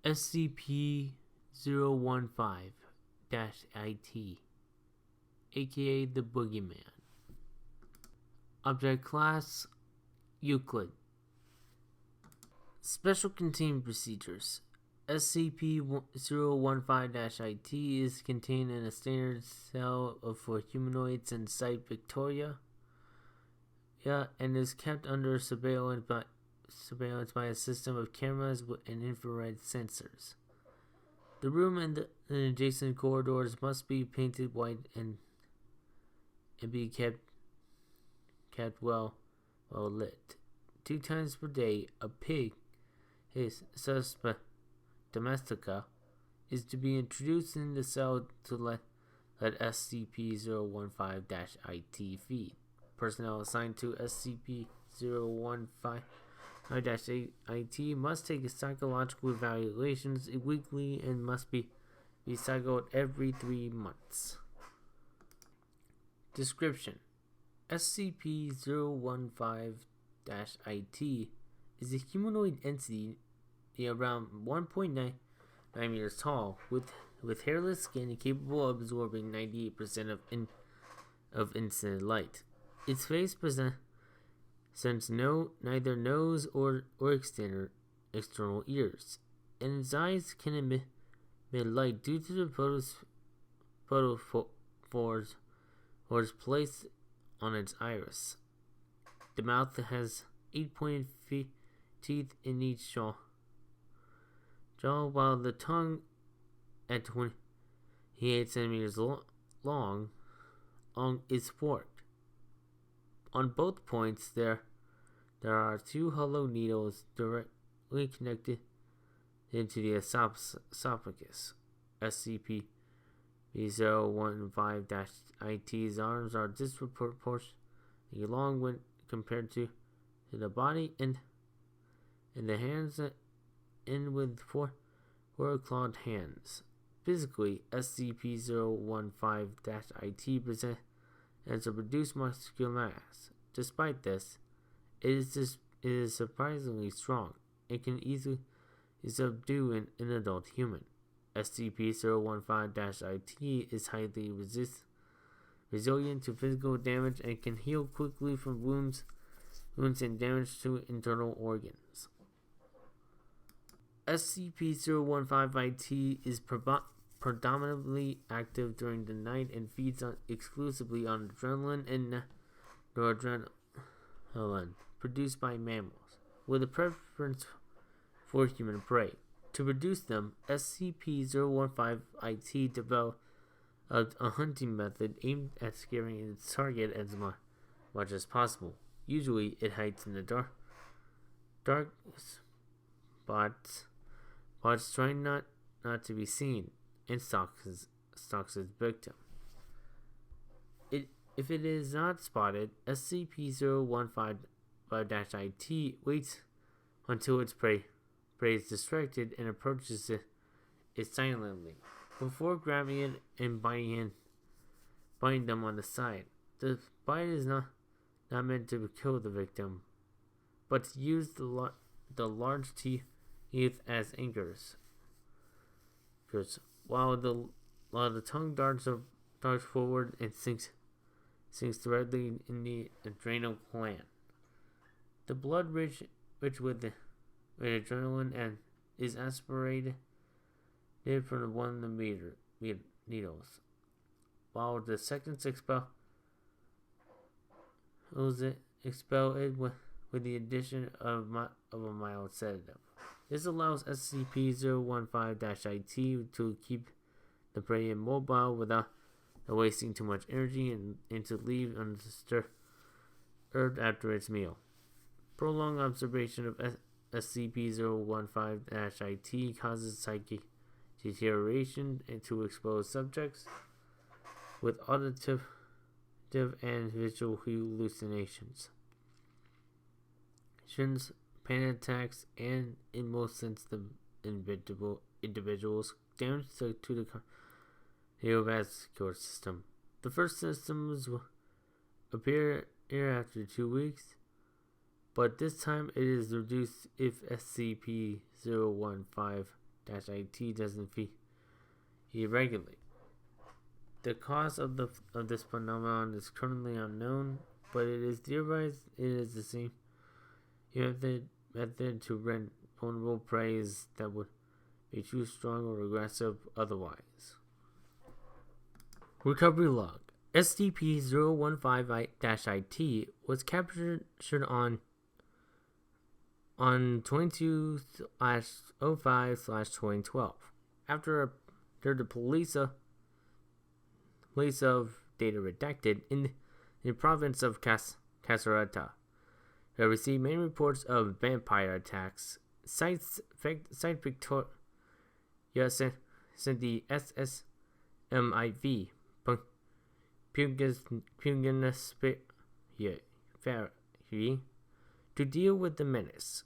SCP-015-IT AKA The Boogeyman. Object Class Euclid. Special Containment Procedures. SCP-015-IT is contained in a standard cell for humanoids in Site Victoria, and is kept under surveillance by a system of cameras and infrared sensors. The room and the adjacent corridors must be painted white and be kept well lit. 2 times per day, a pig, his suspect domestica, is to be introduced in the cell to let SCP-015-IT feed. Personnel assigned to SCP-015-IT must take psychological evaluations weekly and must be recycled every 3 months. Description: SCP-015-IT is a humanoid entity around 1.9 meters tall, with hairless skin capable of absorbing 98% of incident light. Its face presents neither nose or external ears, and its eyes can emit light due to the photophores placed on its iris. The mouth has 8 pointed teeth in each jaw, while the tongue, at 28 centimeters long, is forked. On both points, there are 2 hollow needles directly connected into the esophagus. SCP-015-IT's arms are disproportionately long when compared to the body, and the hands end with 4 clawed hands. Physically, SCP-015-IT presents a reduced muscular mass. Despite this, it is surprisingly strong and can easily subdue an adult human. SCP-015-IT is highly resilient to physical damage and can heal quickly from wounds and damage to internal organs. SCP-015-IT is predominantly active during the night and feeds exclusively on adrenaline and noradrenaline produced by mammals, with a preference for human prey. To reduce them, SCP-015-IT developed a hunting method aimed at scaring its target as much as possible. Usually, it hides in the dark spots, trying not to be seen, and stalks its victim. If it is not spotted, SCP-015-IT waits until its prey is distracted and approaches it silently before grabbing it and biting them on the side. The bite is not meant to kill the victim, but to use the large teeth as anchors. While the tongue darts forward and sinks directly in the adrenal gland. The blood rich with adrenaline and is aspirated from one of the needles, while the seconds expel it with the addition of a mild sedative. This allows SCP-015-IT to keep the prey immobile without wasting too much energy and to leave undisturbed after its meal. Prolonged observation of SCP-015-IT causes psychic deterioration to exposed subjects with auditive and visual hallucinations, panic attacks, and, in most sensitive individuals, damage to the cardiovascular system. The first symptoms will appear after 2 weeks, but this time it is reduced if SCP-015 IT doesn't feed irregularly. The cause of this phenomenon is currently unknown, but it is theorized it is the same method to rend vulnerable prey that would be too strong or aggressive otherwise. Recovery log. SCP-015-IT was captured on 22/05/2012 after the police of data redacted in the province of Caserta. They received many reports of vampire attacks. Site Victoria sent the SSMIV to deal with the menace.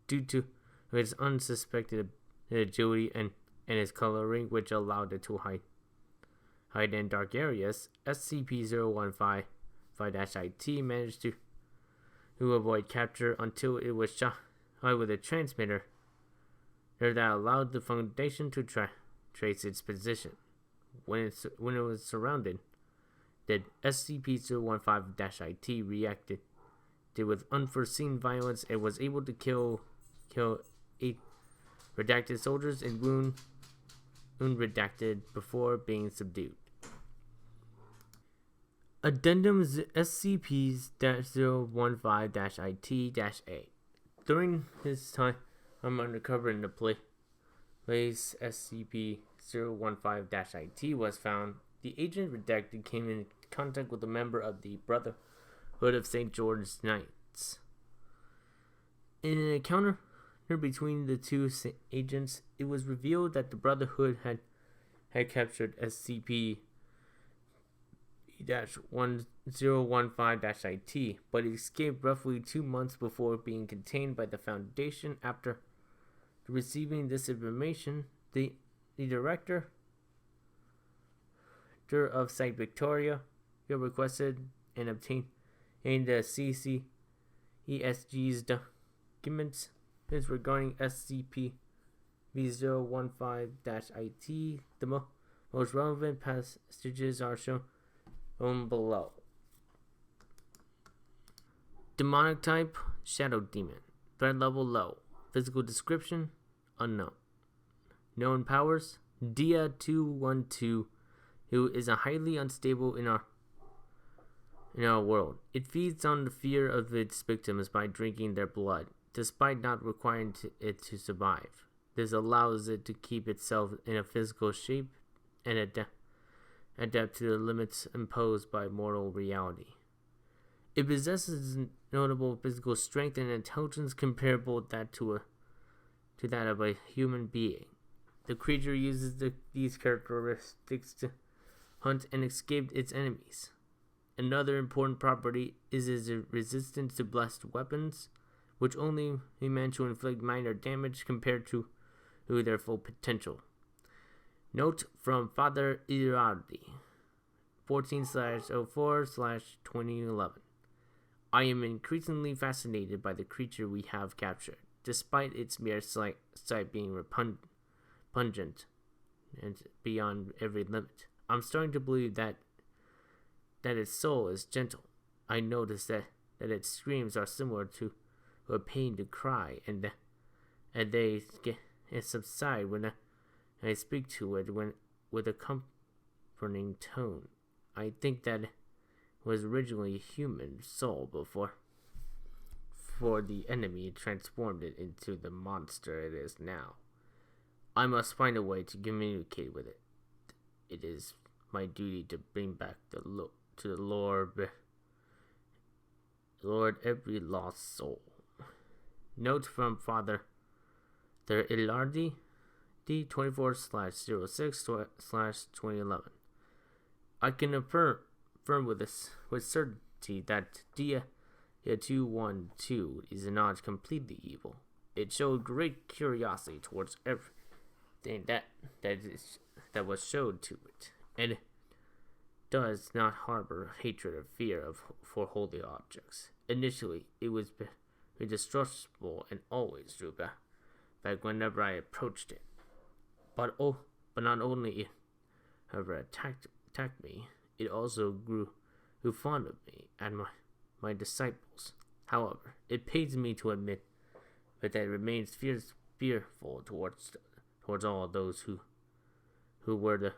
Due to its unsuspected agility and its coloring, which allowed it to hide in dark areas, SCP-015-IT managed to avoid capture until it was shot with a transmitter that allowed the Foundation to trace its position. When it was surrounded, the SCP-015-IT reacted with unforeseen violence and was able to kill 8 redacted soldiers and wound redacted before being subdued. Addendum SCP-015-IT-A. During his time undercover in the place SCP-015-IT was found, the agent redacted came in contact with a member of the Brotherhood of St. George Knights. In an encounter between the two agents, it was revealed that the Brotherhood had captured SCP-1015-IT, but it escaped roughly 2 months before being contained by the Foundation. After receiving this information, the director of Site Victoria requested and obtained the CCESG's documents regarding SCP-015-IT. The most relevant passages are shown below. Demonic type, Shadow Demon. Threat level low. Physical description, unknown. Known powers, Dia-212, who is a highly unstable in our world. It feeds on the fear of its victims by drinking their blood, despite not requiring it to survive. This allows it to keep itself in a physical shape and adapt to the limits imposed by mortal reality. It possesses notable physical strength and intelligence comparable to that of a human being. The creature uses these characteristics to hunt and escape its enemies. Another important property is its resistance to blessed weapons, which only meant to inflict minor damage compared to their full potential. Note from Father Irardi, 14/04/2011. I am increasingly fascinated by the creature we have captured, despite its mere sight being pungent and beyond every limit. I'm starting to believe that its soul is gentle. I notice that its screams are similar to a pained cry, and they subside when I speak to it with a comforting tone. I think that it was originally a human soul before the enemy transformed it into the monster it is now. I must find a way to communicate with it. It is my duty to bring back to the Lord every lost soul. Note from Father Ilardi, D24/06/2011. I can affirm with certainty that Dia-212 is not completely evil. It showed great curiosity towards everything that was showed to it, and it does not harbor hatred or fear for holy objects. Initially, it was distrustful and always drew back whenever I approached it. but not only it ever attacked me, it also grew fond of me and my disciples. However, it pains me to admit that it remains fearful towards all those who wear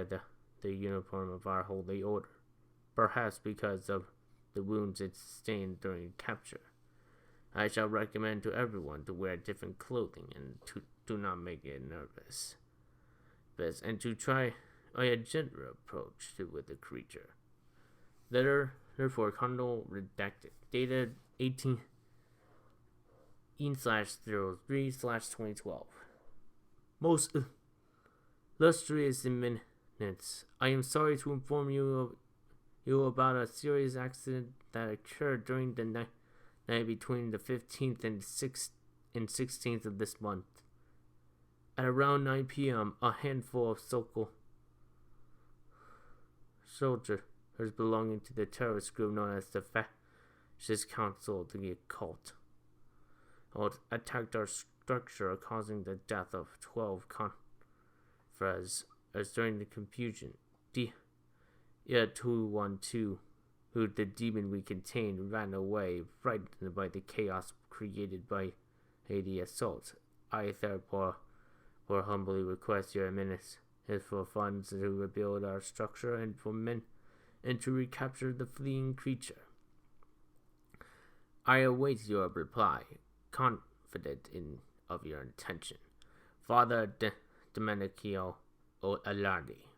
the uniform of our holy order, perhaps because of the wounds it sustained during capture. I shall recommend to everyone to wear different clothing and to do not make it nervous, and to try a gentler approach with the creature. Letter for Condor redacted, dated 18/03/2012. Most illustrious eminence, I am sorry to inform you about a serious accident that occurred during the night between the 15th and 16th of this month. At around 9 p.m., a handful of soldiers belonging to the terrorist group known as the Fascist Council of the Occult attacked our structure, causing the death of 12 confreres. As during the confusion, D-212, who the demon we contained, ran away, frightened by the chaos created by the assault. I therefore humbly request your eminence for funds to rebuild our structure and for men and to recapture the fleeing creature. I await your reply, confident of your intention. Father Domenico Alardi.